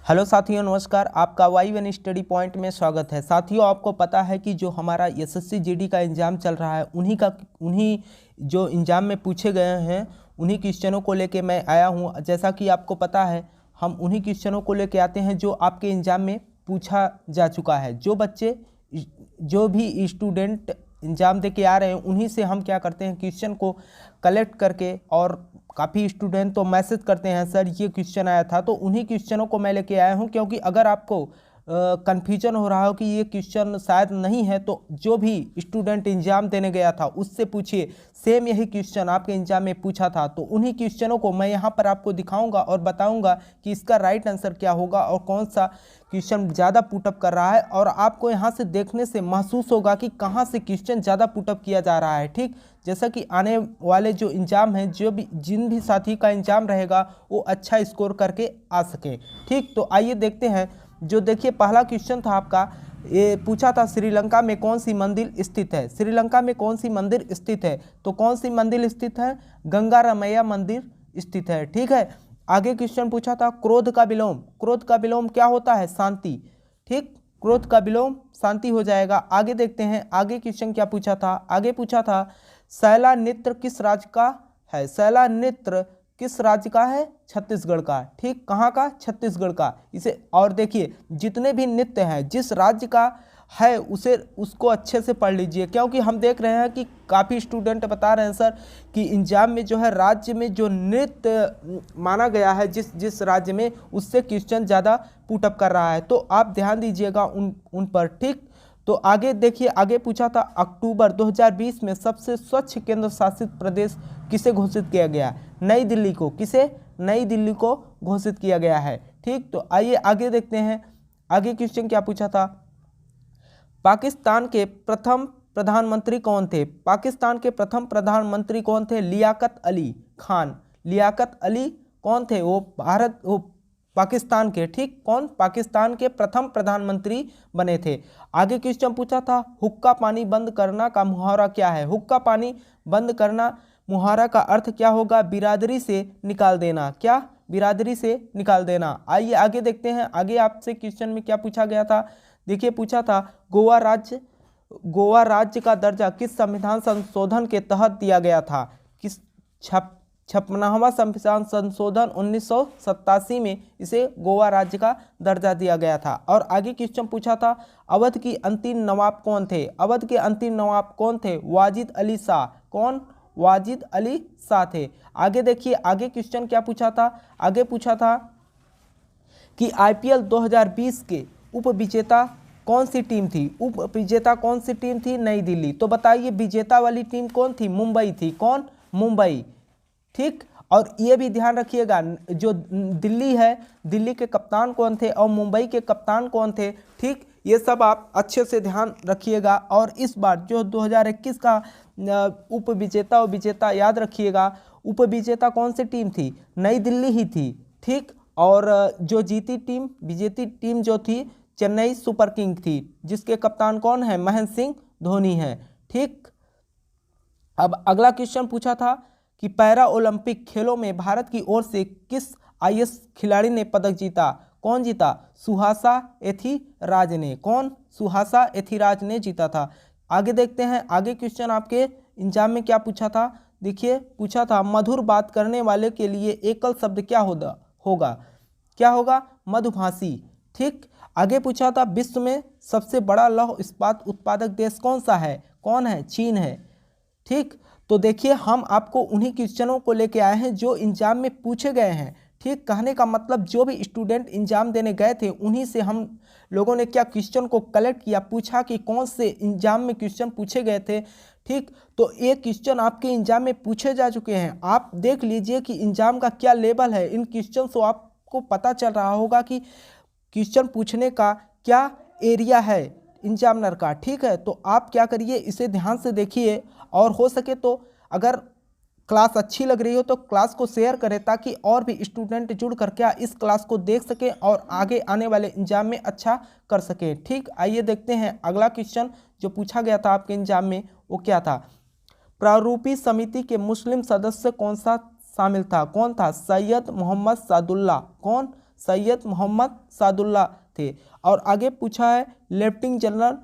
Hello साथियों, नमस्कार। आपका Y1 स्टडी पॉइंट में स्वागत है। साथियों, आपको पता है कि जो हमारा एसएससी जीडी का एग्ज़ाम चल रहा है उन्हीं जो एग्ज़ाम में पूछे गए हैं उन्हीं क्वेश्चनों को लेके मैं आया हूँ। जैसा कि आपको पता है, हम उन्हीं क्वेश्चनों को लेके आते हैं जो आपके एग्ज़ाम में पूछा जा चुका है। जो भी स्टूडेंट एग्ज़ाम दे के आ रहे हैं उन्हीं से हम क्या करते हैं, क्वेश्चन को कलेक्ट करके, और काफ़ी स्टूडेंट तो मैसेज करते हैं सर ये क्वेश्चन आया था, तो उन्हीं क्वेश्चनों को मैं लेके आया हूं। क्योंकि अगर आपको कन्फ्यूजन हो रहा हो कि ये क्वेश्चन शायद नहीं है, तो जो भी स्टूडेंट एग्ज़ाम देने गया था उससे पूछिए, सेम यही क्वेश्चन आपके एग्ज़ाम में पूछा था। तो उन्हीं क्वेश्चनों को मैं यहाँ पर आपको दिखाऊंगा और बताऊंगा कि इसका राइट आंसर क्या होगा और कौन सा क्वेश्चन ज़्यादा पुटअप कर रहा है। और आपको यहाँ से देखने से महसूस होगा कि कहाँ से क्वेश्चन ज़्यादा पुटअप किया जा रहा है। ठीक, जैसा कि आने वाले जो एग्ज़ाम हैं, जिन भी साथी का एग्ज़ाम रहेगा वो अच्छा स्कोर करके आ सके। ठीक, तो आइए देखते हैं। जो देखिए, पहला क्वेश्चन था आपका, ये पूछा था श्रीलंका में कौन सी मंदिर स्थित है। श्रीलंका में कौन सी मंदिर स्थित है? तो कौन सी मंदिर स्थित है? गंगा रमैया मंदिर स्थित है। ठीक है। आगे क्वेश्चन पूछा था क्रोध का विलोम। क्रोध का विलोम क्या होता है? शांति। ठीक, क्रोध का विलोम शांति हो जाएगा। आगे देखते हैं, आगे क्वेश्चन क्या पूछा था। आगे पूछा था शैला नृत्य किस राज्य का है? शैला नृत्य किस राज्य का है? छत्तीसगढ़ का। ठीक, कहाँ का? छत्तीसगढ़ का। इसे और देखिए, जितने भी नृत्य हैं जिस राज्य का है उसको अच्छे से पढ़ लीजिए। क्योंकि हम देख रहे हैं कि काफ़ी स्टूडेंट बता रहे हैं सर कि एग्जाम में जो है राज्य में जो नृत्य माना गया है जिस राज्य में, उससे क्वेश्चन ज़्यादा पुटअप कर रहा है। तो आप ध्यान दीजिएगा उन पर। ठीक, तो आगे देखिए, आगे पूछा था अक्टूबर 2020 में सबसे स्वच्छ केंद्र शासित प्रदेश किसे घोषित किया गया? नई दिल्ली को। किसे? नई दिल्ली को घोषित किया गया है। ठीक, तो आइए आगे देखते हैं। आगे क्वेश्चन क्या पूछा था, पाकिस्तान के प्रथम प्रधानमंत्री कौन थे? पाकिस्तान के प्रथम प्रधानमंत्री कौन थे? लियाकत अली खान। लियाकत अली कौन थे? वो पाकिस्तान के। ठीक, कौन? पाकिस्तान के प्रथम प्रधानमंत्री बने थे। आगे क्वेश्चन पूछा था हुक्का पानी बंद करना का मुहावरा क्या है? हुक्का पानी बंद करना मुहावरा का अर्थ क्या होगा? बिरादरी से निकाल देना। क्या? बिरादरी से निकाल देना। आइए आगे देखते हैं। आगे आपसे क्वेश्चन में क्या पूछा गया था। देखिए, पूछा था गोवा राज्य का दर्जा किस संविधान संशोधन के तहत दिया गया था? किस 56वां संविधान संशोधन 1987 में इसे गोवा राज्य का दर्जा दिया गया था। और आगे क्वेश्चन पूछा था अवध की अंतिम नवाब कौन थे? अवध के अंतिम नवाब कौन थे? वाजिद अली शाह। कौन? वाजिद अली शाह थे। आगे देखिए, आगे क्वेश्चन क्या पूछा था। आगे पूछा था कि आईपीएल 2020 के उप विजेता कौन सी टीम थी? उप विजेता कौन सी टीम थी? नई दिल्ली। तो बताइए, विजेता वाली टीम कौन थी? मुंबई थी। कौन? मुंबई। ठीक, और ये भी ध्यान रखिएगा, जो दिल्ली है, दिल्ली के कप्तान कौन थे और मुंबई के कप्तान कौन थे? ठीक, ये सब आप अच्छे से ध्यान रखिएगा। और इस बार जो 2021 का उप विजेता और विजेता याद रखिएगा। उप विजेता कौन सी टीम थी? नई दिल्ली ही थी। ठीक, और जो विजेती टीम जो थी चेन्नई सुपर किंग थी, जिसके कप्तान कौन है? महेंद्र सिंह धोनी है। ठीक, अब अगला क्वेश्चन पूछा था कि पैरा ओलंपिक खेलों में भारत की ओर से किस आईएएस खिलाड़ी ने पदक जीता? कौन जीता? सुहासा एथिराज ने। कौन? सुहासा एथिराज ने जीता था। आगे देखते हैं, आगे क्वेश्चन आपके एग्जाम में क्या पूछा था। देखिए, पूछा था मधुर बात करने वाले के लिए एकल शब्द क्या होगा? क्या होगा? मधुभाषी। ठीक, आगे पूछा था विश्व में सबसे बड़ा लौह इस्पात उत्पादक देश कौन सा है? कौन है? चीन है। ठीक, तो देखिए, हम आपको उन्हीं क्वेश्चनों को लेके आए हैं जो एग्जाम में पूछे गए हैं। ठीक, कहने का मतलब जो भी स्टूडेंट एग्जाम देने गए थे उन्हीं से हम लोगों ने क्या क्वेश्चन को कलेक्ट किया, पूछा कि कौन से एग्जाम में क्वेश्चन पूछे गए थे। ठीक, तो ये क्वेश्चन आपके एग्जाम में पूछे जा चुके हैं। आप देख लीजिए कि एग्जाम का क्या लेवल है। इन क्वेश्चन से आपको पता चल रहा होगा कि क्वेश्चन पूछने का क्या एरिया है एग्जामिनर का। ठीक है, तो आप क्या करिए, इसे ध्यान से देखिए, और हो सके तो अगर क्लास अच्छी लग रही हो तो क्लास को शेयर करें, ताकि और भी स्टूडेंट जुड़ करके इस क्लास को देख सकें और आगे आने वाले एग्जाम में अच्छा कर सकें। ठीक, आइए देखते हैं अगला क्वेश्चन जो पूछा गया था आपके एग्जाम में, वो क्या था। प्रारूपी समिति के मुस्लिम सदस्य कौन सा शामिल था? कौन था? सैयद मोहम्मद सादुल्ला। कौन? सैयद मोहम्मद सादुल्ला थे। और आगे पूछा है लेफ्टिनेंट जनरल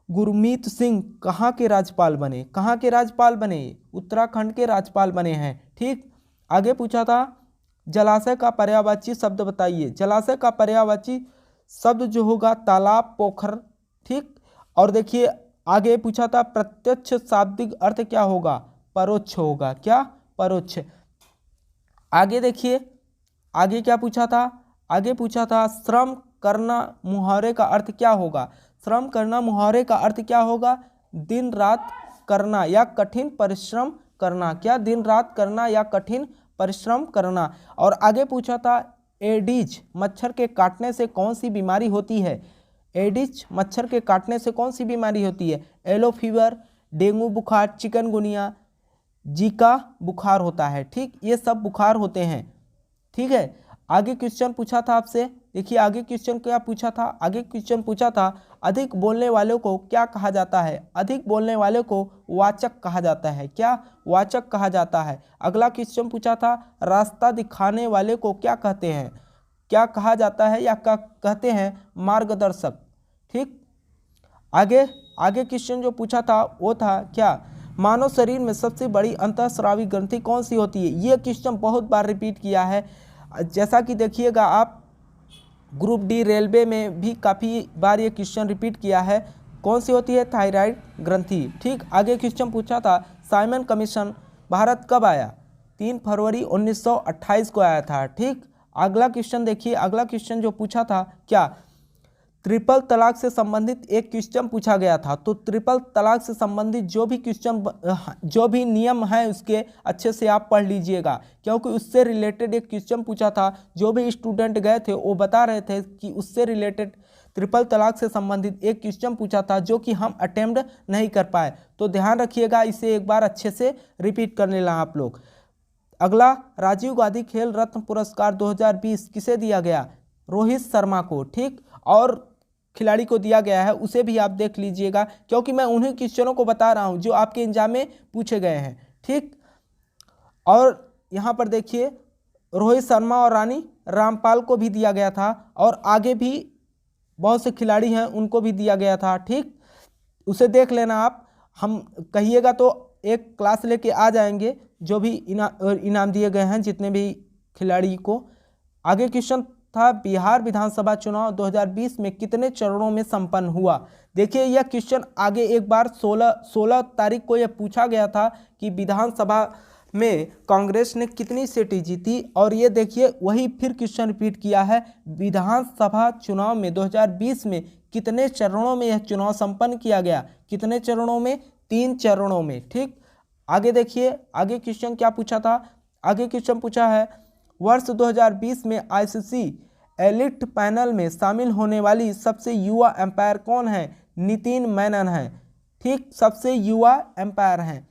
गुरमीत सिंह कहाँ के राज्यपाल बने, कहाँ के राज्यपाल बने, उत्तराखंड के राज्यपाल बने हैं। ठीक, आगे पूछा था जलाशय का पर्यायवाची शब्द बताइए। जलाशय का पर्यायवाची शब्द जो होगा तालाब, पोखर। ठीक, और देखिए आगे पूछा था प्रत्यक्ष शाब्दिक अर्थ क्या होगा, परोक्ष होगा। क्या, परोक्ष। आगे देखिए आगे क्या पूछा था, आगे पूछा था श्रम करना मुहावरे का अर्थ क्या होगा। श्रम करना मुहावरे का अर्थ क्या होगा, दिन रात करना या कठिन परिश्रम करना। क्या, दिन रात करना या कठिन परिश्रम करना। और आगे पूछा था एडिज मच्छर के काटने से कौन सी बीमारी होती है। एडिज मच्छर के काटने से कौन सी बीमारी होती है, येलो फीवर, डेंगू बुखार, चिकनगुनिया, जीका बुखार होता है। ठीक, ये सब बुखार होते हैं। ठीक है, आगे क्वेश्चन पूछा था आपसे, देखिए आगे क्वेश्चन क्या पूछा था, आगे क्वेश्चन पूछा था अधिक बोलने वालों को क्या कहा जाता है। अधिक बोलने वाले को वाचक कहा जाता है। क्या, वाचक कहा जाता है। अगला क्वेश्चन पूछा था रास्ता दिखाने वाले को क्या कहते हैं, क्या कहा जाता है या क्या कहते हैं, मार्गदर्शक। ठीक, आगे क्वेश्चन जो पूछा था वो था क्या, मानव शरीर में सबसे बड़ी अंतःस्रावी ग्रंथि कौन सी होती है। ये क्वेश्चन बहुत बार रिपीट किया है, जैसा कि देखिएगा आप ग्रुप डी रेलवे में भी काफ़ी बार ये क्वेश्चन रिपीट किया है। कौन सी होती है, थायराइड ग्रंथि। ठीक, आगे क्वेश्चन पूछा था साइमन कमीशन भारत कब आया, 3 फरवरी 1928 को आया था। ठीक, अगला क्वेश्चन देखिए, अगला क्वेश्चन जो पूछा था क्या, ट्रिपल तलाक से संबंधित एक क्वेश्चन पूछा गया था। तो ट्रिपल तलाक से संबंधित जो भी क्वेश्चन जो भी नियम है उसके अच्छे से आप पढ़ लीजिएगा, क्योंकि उससे रिलेटेड एक क्वेश्चन पूछा था। जो भी स्टूडेंट गए थे वो बता रहे थे कि उससे रिलेटेड ट्रिपल तलाक से संबंधित एक क्वेश्चन पूछा था जो कि हम अटेम्प्ट नहीं कर पाए। तो ध्यान रखिएगा, इसे एक बार अच्छे से रिपीट कर लेना आप लोग। अगला राजीव गांधी खेल रत्न पुरस्कार 2020 किसे दिया गया, रोहित शर्मा को। ठीक, और खिलाड़ी को दिया गया है उसे भी आप देख लीजिएगा, क्योंकि मैं उन्हीं क्वेश्चनों को बता रहा हूं जो आपके एग्जाम में पूछे गए हैं। ठीक, और यहाँ पर देखिए रोहित शर्मा और रानी रामपाल को भी दिया गया था, और आगे भी बहुत से खिलाड़ी हैं उनको भी दिया गया था। ठीक, उसे देख लेना आप, हम कहिएगा तो एक क्लास लेके आ जाएंगे जो भी इनाम दिए गए हैं जितने भी खिलाड़ी को। आगे क्वेश्चन था बिहार विधानसभा चुनाव 2020 में कितने चरणों में संपन्न हुआ। देखिए यह क्वेश्चन आगे एक बार 16 तारीख को यह पूछा गया था कि विधानसभा में कांग्रेस ने कितनी सीटें जीती, और ये देखिए वही फिर क्वेश्चन रिपीट किया है, विधानसभा चुनाव में 2020 में कितने चरणों में यह चुनाव संपन्न किया गया। कितने चरणों में, 3 चरणों में। ठीक, आगे देखिए आगे क्वेश्चन क्या पूछा था, आगे क्वेश्चन पूछा है वर्ष 2020 में आईसीसी एलिट पैनल में शामिल होने वाली सबसे युवा एम्पायर कौन है, नितिन मेनन है। ठीक, सबसे युवा एम्पायर हैं।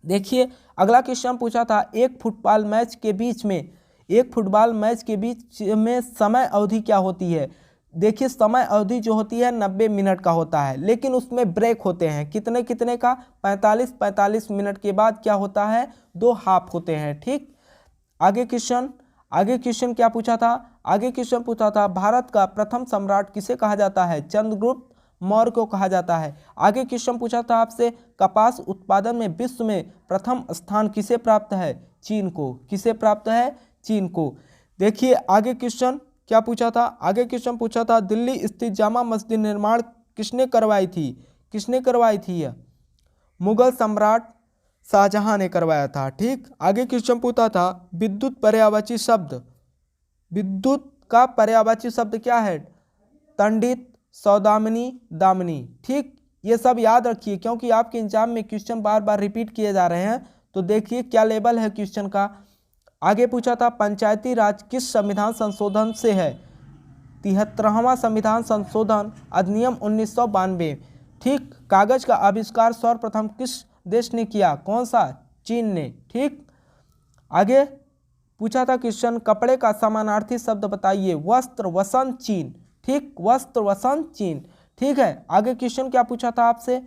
देखिए अगला क्वेश्चन पूछा था एक फुटबॉल मैच के बीच में समय अवधि क्या होती है। देखिए समय अवधि जो होती है 90 मिनट का होता है, लेकिन उसमें ब्रेक होते हैं कितने कितने का, 45 मिनट के बाद क्या होता है, 2 हाफ होते हैं। ठीक, आगे क्वेश्चन क्या पूछा था, आगे क्वेश्चन पूछा था भारत का प्रथम सम्राट किसे कहा जाता है, चंद्रगुप्त मौर्य को कहा जाता है। आगे क्वेश्चन पूछा था आपसे कपास उत्पादन में विश्व में प्रथम स्थान किसे प्राप्त है, चीन को। किसे प्राप्त है, चीन को। देखिए आगे क्वेश्चन क्या पूछा था, आगे क्वेश्चन पूछा था दिल्ली स्थित जामा मस्जिद निर्माण किसने करवाई थी यह, मुगल सम्राट शाहजहां ने करवाया था। ठीक, आगे क्वेश्चन पूछा था विद्युत पर्यायवाची शब्द, विद्युत का पर्यायवाची शब्द क्या है, तंडित, सौदामिनी, दामिनी। ठीक, ये सब याद रखिए क्योंकि आपके एग्जाम में क्वेश्चन बार बार रिपीट किए जा रहे हैं। तो देखिए क्या लेवल है क्वेश्चन का। आगे पूछा था पंचायती राज किस संविधान संशोधन से है, 73वां संविधान संशोधन अधिनियम 1992। ठीक, कागज का आविष्कार सर्वप्रथम किस देश ने किया, कौन सा, चीन ने। ठीक, आगे पूछा था क्वेश्चन कपड़े का समानार्थी शब्द बताइए, वस्त्र, वसन, चीन। ठीक, वस्त्र, वसन, चीन। ठीक है, आगे क्वेश्चन क्या पूछा था आपसे,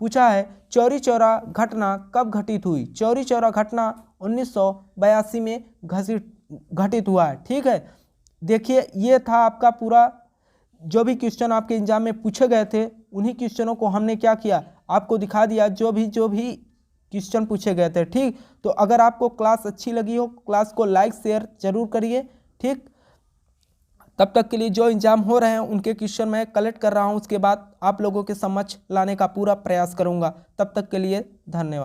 पूछा है चौरी चौरा घटना कब घटित हुई। चौरी चौरा घटना 1982 में घटित हुआ है। ठीक है, देखिए ये था आपका पूरा जो भी क्वेश्चन आपके एग्जाम में पूछे गए थे, उन्हीं क्वेश्चनों को हमने क्या किया, आपको दिखा दिया, जो भी क्वेश्चन पूछे गए थे। ठीक, तो अगर आपको क्लास अच्छी लगी हो, क्लास को लाइक शेयर जरूर करिए। ठीक, तब तक के लिए जो एग्जाम हो रहे हैं उनके क्वेश्चन मैं कलेक्ट कर रहा हूं, उसके बाद आप लोगों के समक्ष लाने का पूरा प्रयास करूंगा। तब तक के लिए धन्यवाद।